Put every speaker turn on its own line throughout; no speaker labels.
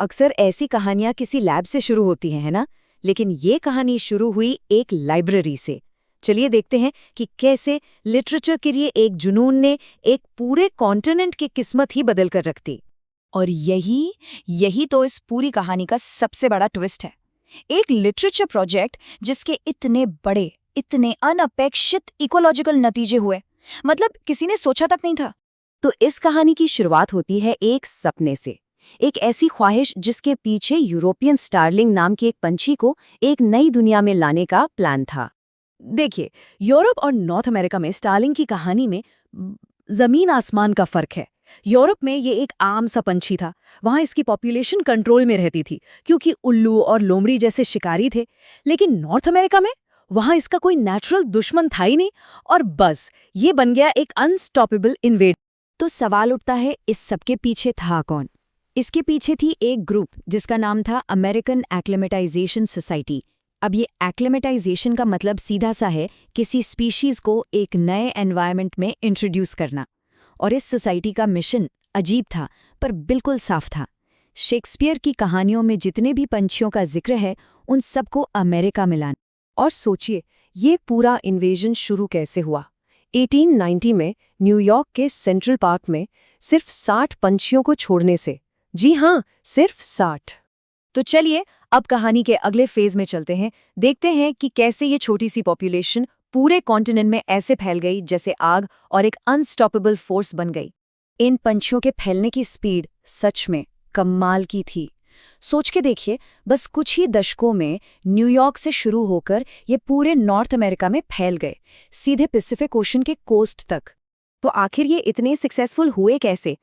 अक्सर ऐसी कहानियां किसी लैब से शुरू होती हैं, है ना? लेकिन ये कहानी शुरू हुई एक लाइब्रेरी से। चलिए देखते हैं कि कैसे लिटरेचर के लिए एक जुनून ने एक पूरे कॉन्टिनेंट की किस्मत ही बदल कर रख दी।
और यही यही तो इस पूरी कहानी का सबसे बड़ा ट्विस्ट है। एक लिटरेचर प्रोजेक्ट जिसके इतने बड़े, इतने अनअपेक्षित इकोलॉजिकल नतीजे हुए, मतलब किसी ने सोचा तक नहीं था।
तो इस कहानी की शुरुआत होती है एक सपने से, एक ऐसी ख्वाहिश जिसके पीछे यूरोपियन स्टारलिंग नाम के एक पंछी को एक नई दुनिया में लाने का प्लान था। देखिए, यूरोप और नॉर्थ अमेरिका में स्टारलिंग की कहानी में जमीन आसमान का फर्क है। यूरोप में ये एक आम सा पंछी था। वहां इसकी पॉपुलेशन कंट्रोल में रहती थी क्योंकि उल्लू और लोमड़ी जैसे शिकारी थे। लेकिन नॉर्थ अमेरिका में वहां इसका कोई नेचुरल दुश्मन था ही नहीं, और बस ये बन गया एक अनस्टॉपेबल इन्वेड। तो सवाल उठता है, इस सबके पीछे था कौन? इसके पीछे थी एक ग्रुप जिसका नाम था अमेरिकन एक्लिमेटाइजेशन सोसाइटी। अब ये एक्लिमेटाइजेशन का मतलब सीधा सा है किसी स्पीशीज को एक नए एनवायरनमेंट में इंट्रोड्यूस करना। और इस सोसाइटी का मिशन अजीब था पर बिल्कुल साफ था। शेक्सपियर की कहानियों में जितने भी पंछियों का जिक्र है उन सबको अमेरिका में लाना। और सोचिए, ये पूरा इन्वेजन शुरू कैसे हुआ। 1890 में न्यूयॉर्क के सेंट्रल पार्क में सिर्फ 60 पंछियों को छोड़ने से। जी हाँ, सिर्फ 60। तो चलिए अब कहानी के अगले फेज में चलते हैं, देखते हैं कि कैसे ये छोटी सी पॉपुलेशन पूरे कॉन्टिनेंट में ऐसे फैल गई जैसे आग और एक अनस्टॉपेबल फोर्स बन गई। इन पंछियों के फैलने की स्पीड सच में कमाल की थी। सोच के देखिए, बस कुछ ही दशकों में न्यूयॉर्क से शुरू होकर ये पूरे नॉर्थ अमेरिका में फैल गए, सीधे पैसिफिक ओशन के कोस्ट तक। तो आखिर ये इतने सक्सेसफुल हुए कैसे?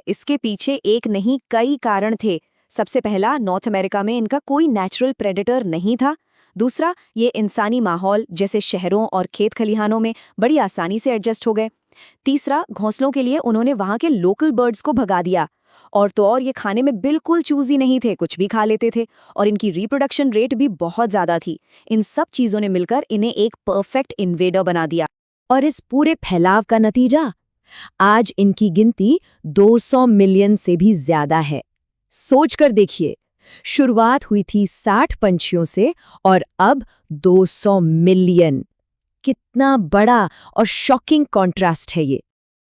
इसके पीछे एक नहीं कई कारण थे। सबसे पहला, नॉर्थ अमेरिका में इनका कोई नेचुरल प्रेडेटर नहीं था। दूसरा, ये इंसानी माहौल जैसे शहरों और खेत खलिहानों में बड़ी आसानी से एडजस्ट हो गए। तीसरा, घोंसलों के लिए उन्होंने वहां के लोकल बर्ड्स को भगा दिया। और तो और ये खाने में बिल्कुल चूजी नहीं थे, कुछ भी खा लेते थे, और इनकी रिप्रोडक्शन रेट भी बहुत ज्यादा थी। इन सब चीजों ने मिलकर इन्हें एक परफेक्ट इन्वेडर बना दिया। और इस पूरे फैलाव का नतीजा, आज इनकी गिनती 200 मिलियन से भी ज्यादा है। सोचकर देखिए, शुरुआत हुई थी 60 पंछियों से और अब 200 मिलियन। कितना बड़ा और शॉकिंग कॉन्ट्रास्ट है ये।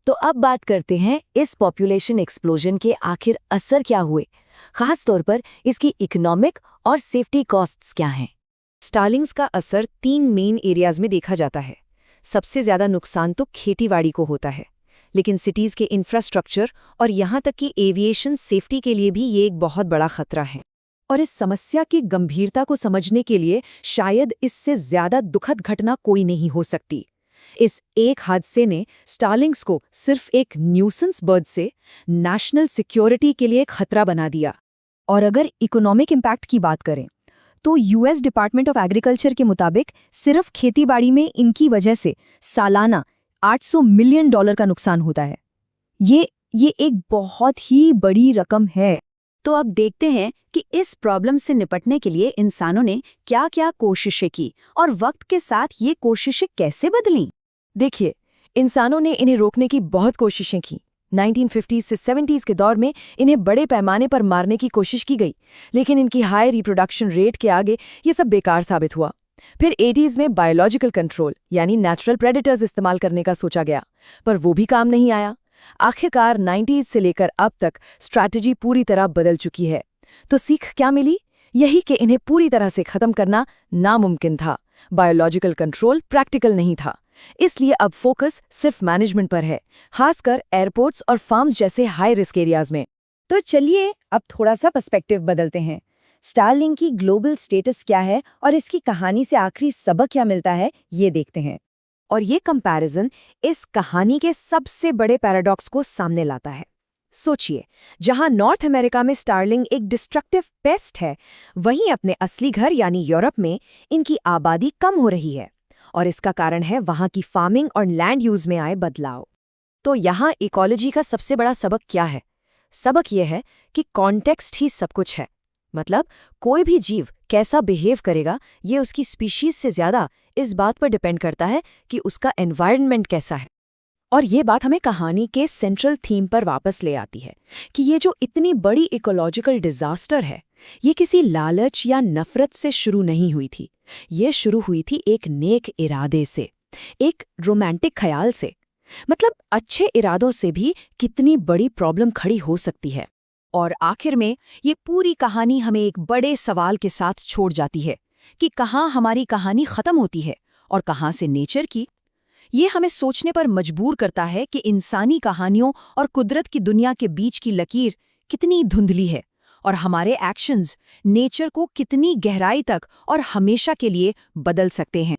तो अब बात करते हैं इस पॉपुलेशन एक्सप्लोजन के आखिर असर क्या हुए, खास तौर पर इसकी इकोनॉमिक और सेफ्टी कॉस्ट्स क्या हैं। स्टारलिंग्स का असर 3 मेन एरियाज में देखा जाता है। सबसे ज्यादा नुकसान तो खेतीबाड़ी को होता है, लेकिन सिटीज के इंफ्रास्ट्रक्चर और यहाँ तक कि एविएशन सेफ्टी के लिए भी ये एक बहुत बड़ा खतरा है। और इस समस्या की गंभीरता को समझने के लिए शायद इससे ज्यादा दुखद घटना कोई नहीं हो सकती। इस एक हादसे ने स्टारलिंग्स को सिर्फ एक न्यूसेंस बर्ड से नेशनल सिक्योरिटी के लिए खतरा बना दिया। और अगर इकोनॉमिक इम्पैक्ट की बात करें तो यूएस डिपार्टमेंट ऑफ एग्रीकल्चर के मुताबिक सिर्फ खेतीबाड़ी में इनकी वजह से सालाना $800 मिलियन का नुकसान होता है। ये एक बहुत ही बड़ी रकम है। तो अब देखते हैं कि इस प्रॉब्लम से निपटने के लिए इंसानों ने क्या-क्या कोशिशें की और वक्त के साथ ये कोशिशें कैसे बदलीं। देखिए, इंसानों ने इन्हें रोकने की बहुत कोशिशें की। 1950s से 70s के दौर में इन्हें बड़े पैमाने पर मारने की कोशिश की गई, लेकिन इनकी हाई रिप्रोडक्शन रेट के आगे ये सब बेकार साबित हुआ। फिर 80s में बायोलॉजिकल कंट्रोल यानी नेचुरल प्रेडेटर्स इस्तेमाल करने का सोचा गया, पर वो भी काम नहीं आया। आखिरकार 90s से लेकर अब तक स्ट्रैटेजी पूरी तरह बदल चुकी है। तो सीख क्या मिली? यही कि इन्हें पूरी तरह से खत्म करना नामुमकिन था। बायोलॉजिकल कंट्रोल प्रैक्टिकल नहीं था, इसलिए अब फोकस सिर्फ मैनेजमेंट पर है, खासकर एयरपोर्ट्स और फार्म्स जैसे हाई रिस्क एरियाज में। तो चलिए अब थोड़ा सा पर्सपेक्टिव बदलते हैं। स्टारलिंग की ग्लोबल स्टेटस क्या है और इसकी कहानी से आखिरी सबक क्या मिलता है, ये देखते हैं। और ये कंपैरिजन इस कहानी के सबसे बड़े पैराडॉक्स को सामने लाता है। सोचिए, जहां नॉर्थ अमेरिका में स्टारलिंग एक डिस्ट्रक्टिव पेस्ट है, वहीं अपने असली घर यानी यूरोप में इनकी आबादी कम हो रही है। और इसका कारण है वहां की फार्मिंग और लैंड यूज में आए बदलाव। तो यहाँ इकोलॉजी का सबसे बड़ा सबक क्या है? सबक यह है कि कॉन्टेक्स्ट ही सब कुछ है। मतलब कोई भी जीव कैसा बिहेव करेगा ये उसकी स्पीशीज से ज्यादा इस बात पर डिपेंड करता है कि उसका एनवायरनमेंट कैसा है। और ये बात हमें कहानी के सेंट्रल थीम पर वापस ले आती है कि ये जो इतनी बड़ी इकोलॉजिकल डिजास्टर है, ये किसी लालच या नफरत से शुरू नहीं हुई थी। ये शुरू हुई थी एक नेक इरादे से, एक रोमांटिक ख्याल से। मतलब अच्छे इरादों से भी कितनी बड़ी प्रॉब्लम खड़ी हो सकती है।
और आखिर में ये पूरी कहानी हमें एक बड़े सवाल के साथ छोड़ जाती है कि कहाँ हमारी कहानी खत्म होती है और कहाँ से नेचर की। ये हमें सोचने पर मजबूर करता है कि इंसानी कहानियों और कुदरत की दुनिया के बीच की लकीर कितनी धुंधली है और हमारे एक्शंस नेचर को कितनी गहराई तक और हमेशा के लिए बदल सकते हैं।